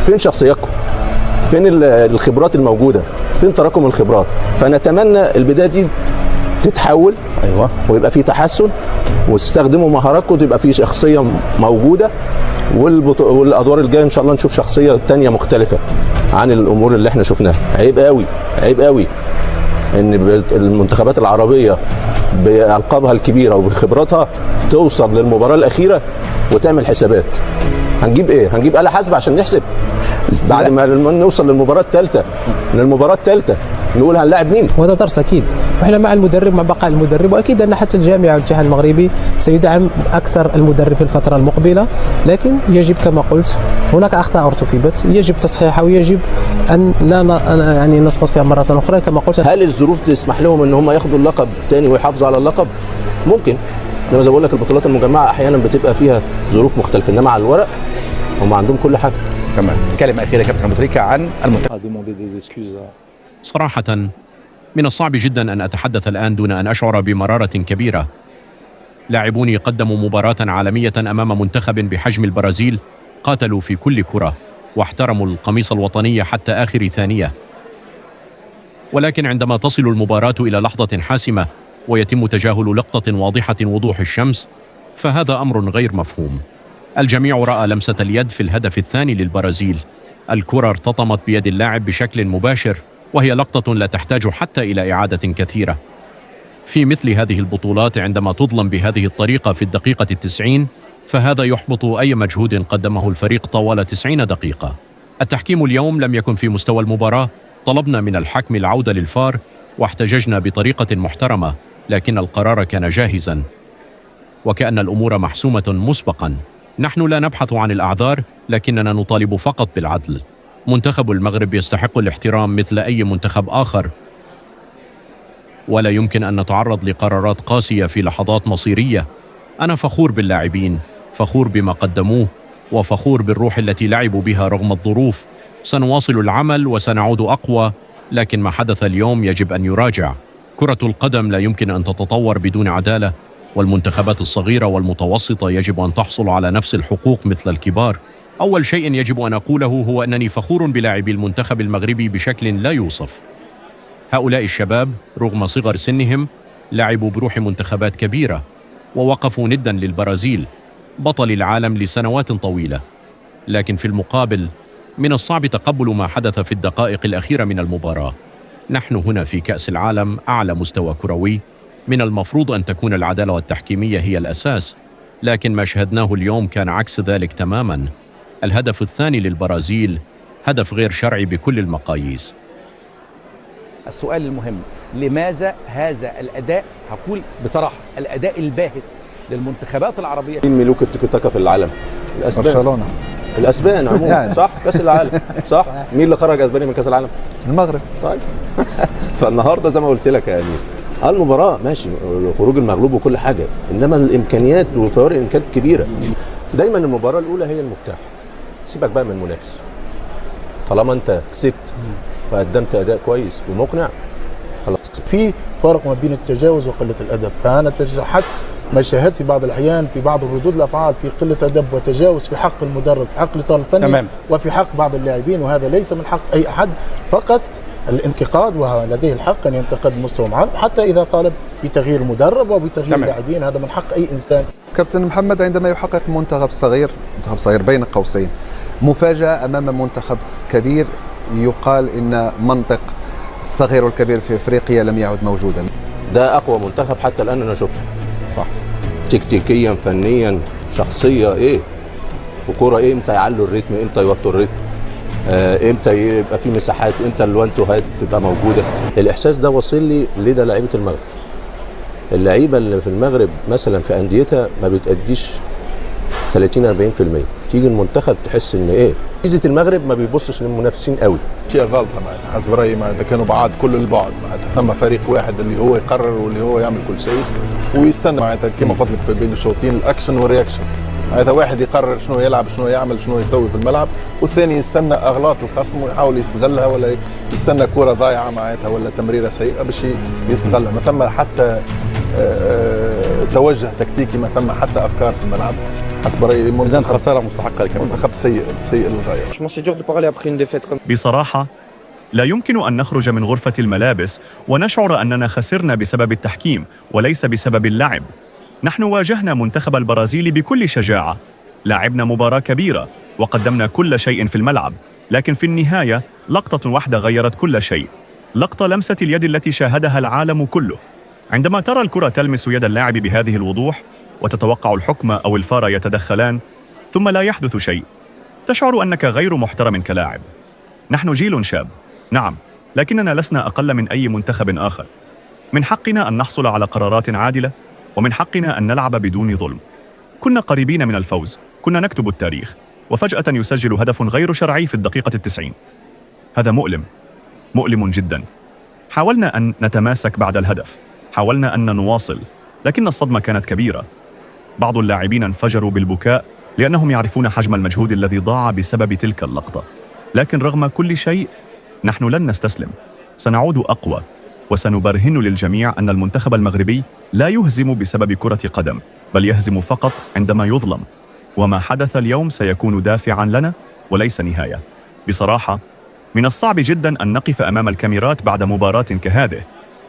فين شخصياتكم؟ فين الخبرات الموجوده؟ فين تراكم الخبرات؟ فنتمنى البدايه دي تتحول، ايوه، ويبقى في تحسن، وتستخدموا مهاراتكم، وتبقى في شخصيه موجوده، والادوار الجايه ان شاء الله نشوف شخصيه تانية مختلفه عن الامور اللي احنا شفناها. عيب قوي، عيب قوي ان المنتخبات العربيه بألقابها الكبيره وبخبراتها توصل للمباراه الاخيره وتعمل حسابات. هنجيب ايه؟ هنجيب آلة حاسبة عشان نحسب بعد ما نوصل للمباراه الثالثه نقول هنلاعب مين؟ وهذا درس اكيد، واحنا مع المدرب، مع بقاء المدرب، واكيد ان حتى الجامعه والاتحاد المغربي سيدعم اكثر المدرب في الفتره المقبله، لكن يجب كما قلت هناك اخطاء ارتكبت يجب تصحيحها، ويجب ان لا يعني نسقط فيها مره اخرى كما قلت. هل الظروف تسمح لهم ان هم ياخدوا اللقب تاني ويحافظوا على اللقب؟ ممكن، انما زي ما بقول لك البطولات المجمعه احيانا بتبقى فيها ظروف مختلفه، انما على الورق هم عندهم كل حاجه. تمام. كلمه اخيره كابتن أبو تريكة عن المنتخب. صراحة من الصعب جدا أن أتحدث الآن دون أن أشعر بمرارة كبيرة. لاعبوني قدموا مباراة عالمية أمام منتخب بحجم البرازيل، قاتلوا في كل كرة واحترموا القميص الوطني حتى آخر ثانية، ولكن عندما تصل المباراة إلى لحظة حاسمة ويتم تجاهل لقطة واضحة وضوح الشمس، فهذا أمر غير مفهوم. الجميع رأى لمسة اليد في الهدف الثاني للبرازيل، الكرة ارتطمت بيد اللاعب بشكل مباشر، وهي لقطة لا تحتاج حتى إلى إعادة كثيرة. في مثل هذه البطولات عندما تظلم بهذه الطريقة في الدقيقة 90 فهذا يحبط أي مجهود قدمه الفريق طوال 90 دقيقة. التحكيم اليوم لم يكن في مستوى المباراة، طلبنا من الحكم العودة للفار واحتججنا بطريقة محترمة، لكن القرار كان جاهزا وكأن الأمور محسومة مسبقا. نحن لا نبحث عن الأعذار، لكننا نطالب فقط بالعدل. منتخب المغرب يستحق الاحترام مثل أي منتخب آخر، ولا يمكن أن نتعرض لقرارات قاسية في لحظات مصيرية. أنا فخور باللاعبين، فخور بما قدموه، وفخور بالروح التي لعبوا بها رغم الظروف. سنواصل العمل وسنعود أقوى، لكن ما حدث اليوم يجب أن يراجع. كرة القدم لا يمكن أن تتطور بدون عدالة، والمنتخبات الصغيرة والمتوسطة يجب أن تحصل على نفس الحقوق مثل الكبار. أول شيء يجب أن أقوله هو أنني فخور بلاعبي المنتخب المغربي بشكل لا يوصف. هؤلاء الشباب رغم صغر سنهم لعبوا بروح منتخبات كبيرة ووقفوا ندا للبرازيل بطل العالم لسنوات طويلة، لكن في المقابل من الصعب تقبل ما حدث في الدقائق الأخيرة من المباراة. نحن هنا في كأس العالم أعلى مستوى كروي، من المفروض أن تكون العدالة التحكيمية هي الأساس، لكن ما شاهدناه اليوم كان عكس ذلك تماما. الهدف الثاني للبرازيل هدف غير شرعي بكل المقاييس. السؤال المهم، لماذا هذا الأداء، هقول بصراحة الأداء الباهت للمنتخبات العربية؟ مين ملوك التيكي تاكا في العالم؟ الأسبان. برشلونة. الأسبان عموما يعني. صح؟ كأس العالم صح؟ مين اللي خرج أسبانيا من كأس العالم؟ المغرب. طيب فالنهارده زي ما قلت لك يعني المباراة ماشي خروج المغلوب وكل حاجة، إنما الإمكانيات وفوارق إمكانيات كبيرة. دايما المباراة الأولى هي المفتاح، سيبك بقى من المنافس. طالما أنت كسبت وقدمت أداء كويس ومقنع خلاص. في فرق ما بين التجاوز وقلة الأدب، فأنا حسب ما شاهدت بعض الأحيان في بعض الردود الأفعال في قلة أدب وتجاوز في حق المدرب، في حق الإطار الفني، تمام، وفي حق بعض اللاعبين، وهذا ليس من حق أي أحد، فقط الانتقاد، ولديه الحق أن ينتقد مستوى معين حتى إذا طالب بتغيير المدرب وبتغيير اللاعبين، هذا من حق أي إنسان. كابتن محمد، عندما يحقق منتخب صغير بين قوسين مفاجأة أمام منتخب كبير، يقال إن منطق الصغير والكبير في أفريقيا لم يعد موجودا. ده أقوى منتخب حتى الآن أنا شفته، صح، تكتيكيا فنيا شخصية إيه، وكرة إمتى يعلوا الريتم، إمتى يوطوا الريتم، إمتى يبقى في مساحات، إمتى الوانتوهات تبقى موجودة. الإحساس ده وصل لي لدى لعيبة المغرب. اللعيبة اللي في المغرب مثلا في أنديتها ما بتأديش 30-40%، تيجي المنتخب تحس ان ايه ميزه المغرب، ما بيبصش للمنافسين قوي. شيء غلطه معناتها حسب رايي، معناتها كانوا بعاد كل البعد، معناتها ثم فريق واحد اللي هو يقرر واللي هو يعمل كل شيء ويستنى، معناتها كما قلت لك في بين الشوطين الاكشن والرياكشن. معناتها واحد يقرر شنو يلعب، شنو يعمل، شنو يسوي في الملعب، والثاني يستنى اغلاط الخصم ويحاول يستغلها، ولا يستنى كره ضايعه معناتها ولا تمريره سيئه باش يستغلها. ما ثم حتى توجه تكتيكي، ما ثم حتى افكار في الملعب. حسب رايي إذن خسارة مستحقة لكاميرون. منتخب سيء للغايه. بصراحة لا يمكن أن نخرج من غرفة الملابس ونشعر أننا خسرنا بسبب التحكيم وليس بسبب اللعب. نحن واجهنا منتخب البرازيل بكل شجاعة، لعبنا مباراة كبيرة وقدمنا كل شيء في الملعب، لكن في النهاية لقطة واحدة غيرت كل شيء، لقطة لمسة اليد التي شاهدها العالم كله. عندما ترى الكرة تلمس يد اللاعب بهذه الوضوح وتتوقع الحكم أو الفار يتدخلان ثم لا يحدث شيء، تشعر أنك غير محترم كلاعب. نحن جيل شاب، نعم، لكننا لسنا أقل من أي منتخب آخر. من حقنا أن نحصل على قرارات عادلة، ومن حقنا أن نلعب بدون ظلم. كنا قريبين من الفوز، كنا نكتب التاريخ، وفجأة يسجل هدف غير شرعي في الدقيقة 90. هذا مؤلم جدا. حاولنا أن نتماسك بعد الهدف، حاولنا أن نواصل، لكن الصدمة كانت كبيرة. بعض اللاعبين انفجروا بالبكاء لأنهم يعرفون حجم المجهود الذي ضاع بسبب تلك اللقطة. لكن رغم كل شيء نحن لن نستسلم، سنعود أقوى، وسنبرهن للجميع أن المنتخب المغربي لا يهزم بسبب كرة قدم، بل يهزم فقط عندما يظلم. وما حدث اليوم سيكون دافعاً لنا وليس نهاية. بصراحة من الصعب جداً أن نقف أمام الكاميرات بعد مباراة كهذه،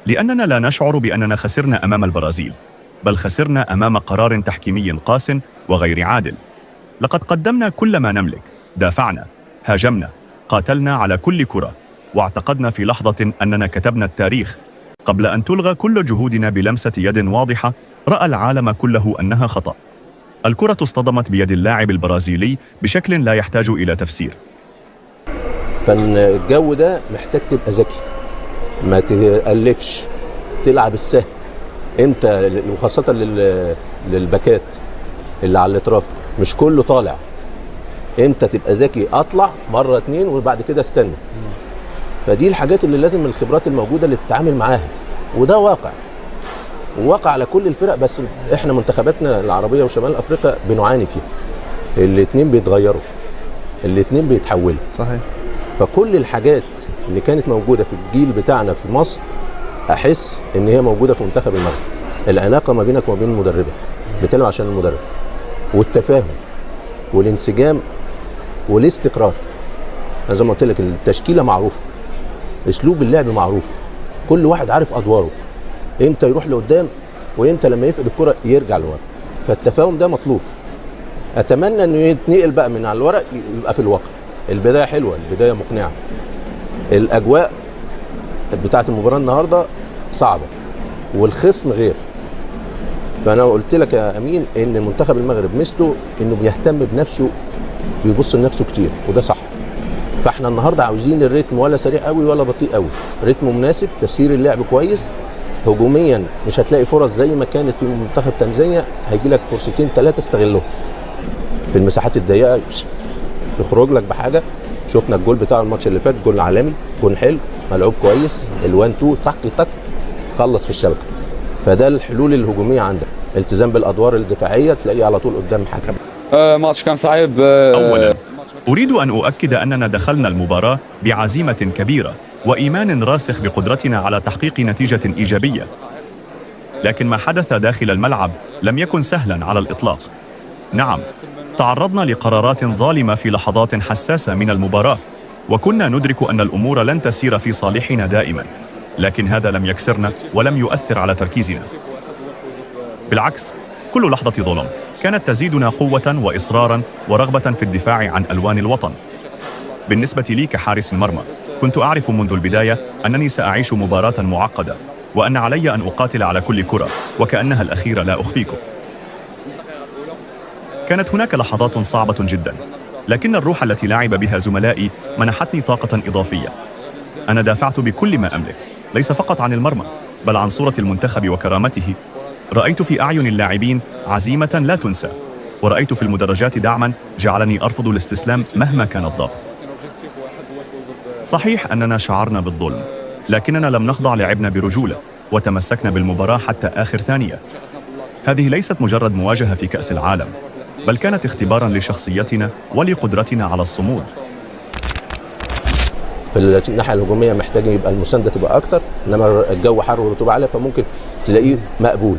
لأننا لا نشعر بأننا خسرنا أمام البرازيل، بل خسرنا أمام قرار تحكيمي قاس وغير عادل. لقد قدمنا كل ما نملك، دافعنا، هاجمنا، قاتلنا على كل كرة، واعتقدنا في لحظة أننا كتبنا التاريخ. قبل أن تلغى كل جهودنا بلمسة يد واضحة، رأى العالم كله أنها خطأ. الكرة اصطدمت بيد اللاعب البرازيلي بشكل لا يحتاج إلى تفسير. فالجو ده محتاج تبقى ذكي، ما تألفش، تلعب السهل انت، وخاصة للباكات اللي على الاطراف مش كله طالع، انت تبقى ذكي، اطلع مرة 2 وبعد كده استنى. فدي الحاجات اللي لازم الخبرات الموجودة اللي تتعامل معاها، وده واقع على كل الفرق، بس احنا منتخباتنا العربية وشمال افريقيا بنعاني فيها. الاتنين بيتغيروا، الاتنين بيتحولوا. صحيح. فكل الحاجات اللي كانت موجودة في الجيل بتاعنا في مصر احس ان هي موجودة في منتخب المغرب. العلاقة ما بينك وما بين المدربة، بتكلم عشان المدرب، والتفاهم والانسجام والاستقرار. انا زي ما قلت لك التشكيلة معروفة، اسلوب اللعب معروف، كل واحد عارف ادواره، امتى يروح لقدام وامتى لما يفقد الكرة يرجع لورا. فالتفاهم ده مطلوب. اتمنى انه يتنقل بقى من على الورق يبقى في الواقع. البداية حلوة، البداية مقنعة. الاجواء بتاعة المباراة النهاردة صعبة والخصم غير. فانا قلت لك يا امين ان منتخب المغرب ميزته انه بيهتم بنفسه، بيبص لنفسه كتير، وده صح. فاحنا النهارده عاوزين الريتم ولا سريع قوي ولا بطيء قوي، ريتم مناسب، تسيير اللعب كويس. هجوميا مش هتلاقي فرص زي ما كانت في منتخب تنزانيا، هيجي لك فرصتين 3 استغلهم في المساحات الضيقه، يخرج لك بحاجه. شفنا الجول بتاع الماتش اللي فات، جول عالمي، جول حلو، ملعوب كويس، ال1-2 طق خلص في الشبكه. فده الحلول الهجوميه عندك، التزام بالادوار الدفاعيه، تلاقيه على طول قدام الحكم. ماتش كان صعب. أولا أريد أن أؤكد أننا دخلنا المباراة بعزيمة كبيرة وإيمان راسخ بقدرتنا على تحقيق نتيجة إيجابية، لكن ما حدث داخل الملعب لم يكن سهلا على الإطلاق. نعم، تعرضنا لقرارات ظالمة في لحظات حساسة من المباراة، وكنا ندرك أن الأمور لن تسير في صالحنا دائما، لكن هذا لم يكسرنا ولم يؤثر على تركيزنا. بالعكس، كل لحظة ظلم كانت تزيدنا قوة وإصرارا ورغبة في الدفاع عن ألوان الوطن. بالنسبة لي كحارس المرمى، كنت أعرف منذ البداية أنني سأعيش مباراة معقدة، وأن علي أن أقاتل على كل كرة وكأنها الأخيرة، لا أخفيكم. كانت هناك لحظات صعبة جدا، لكن الروح التي لعب بها زملائي منحتني طاقة إضافية. أنا دافعت بكل ما أملك، ليس فقط عن المرمى، بل عن صورة المنتخب وكرامته. رأيت في أعين اللاعبين عزيمة لا تنسى، ورأيت في المدرجات دعما جعلني أرفض الاستسلام مهما كان الضغط. صحيح أننا شعرنا بالظلم، لكننا لم نخضع، لعبنا برجولة وتمسكنا بالمباراة حتى آخر ثانية. هذه ليست مجرد مواجهة في كأس العالم، بل كانت اختبارا لشخصيتنا ولقدرتنا على الصمود. في الناحية الهجومية محتاج يبقى المساندة تبقى أكتر، إنما الجو حر والرطوبة عالية فممكن تلاقيه مقبول.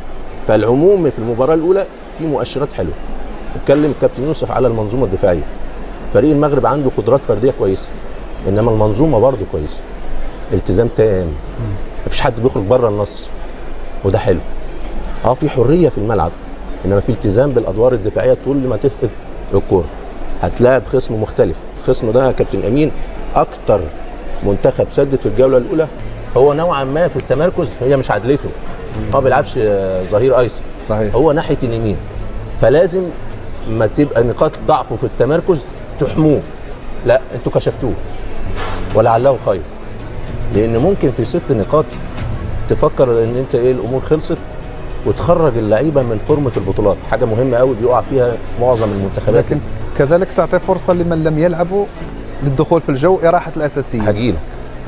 فالعموم في المباراة الأولى في مؤشرات حلوة، اتكلم الكابتن يوسف على المنظومه الدفاعيه. فريق المغرب عنده قدرات فرديه كويسه، انما المنظومه برضه كويسه. التزام تام، مفيش حد بيخرج بره النص، وده حلو. في حريه في الملعب، انما في التزام بالادوار الدفاعيه. طول ما تفقد الكوره هتلاعب خصم مختلف. الخصم ده يا كابتن امين اكتر منتخب سدد في الجوله الاولى، هو نوعا ما في التمركز هي مش عدلته، ما بيلعبش ظهير ايسر، صحيح، هو ناحيه اليمين. فلازم ما تبقى نقاط ضعفه في التمركز تحموه، لا انتوا كشفتوه ولعله خير، لان ممكن في 6 نقاط تفكر ان انت الامور خلصت وتخرج اللعيبه من فورمه البطولات. حاجه مهمه قوي بيقع فيها معظم المنتخبات. لكن كذلك تعطي فرصه لمن لم يلعبوا للدخول في الجو، اراحه الاساسيين.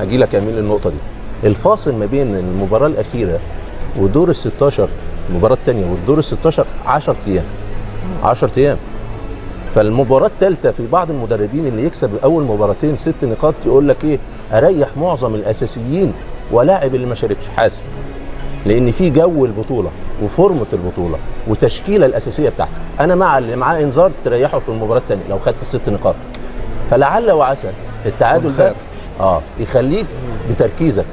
هجيلك يا امين للنقطه دي. الفاصل ما بين المباراه الاخيره ودور ال16، المباراه الثانيه والدور ال16 10 ايام. 10 ايام. فالمباراه الثالثه في بعض المدربين اللي يكسب اول مباراتين 6 نقاط يقول لك اريح معظم الاساسيين ولاعب اللي ما شاركش حاسب، لان في جو البطوله وفورمه البطوله والتشكيله الاساسيه بتاعتك. انا مع اللي معاه انذار تريحه في المباراه الثانيه لو خدت ال6 نقاط. فلعل وعسى التعادل ده يخليك بتركيزك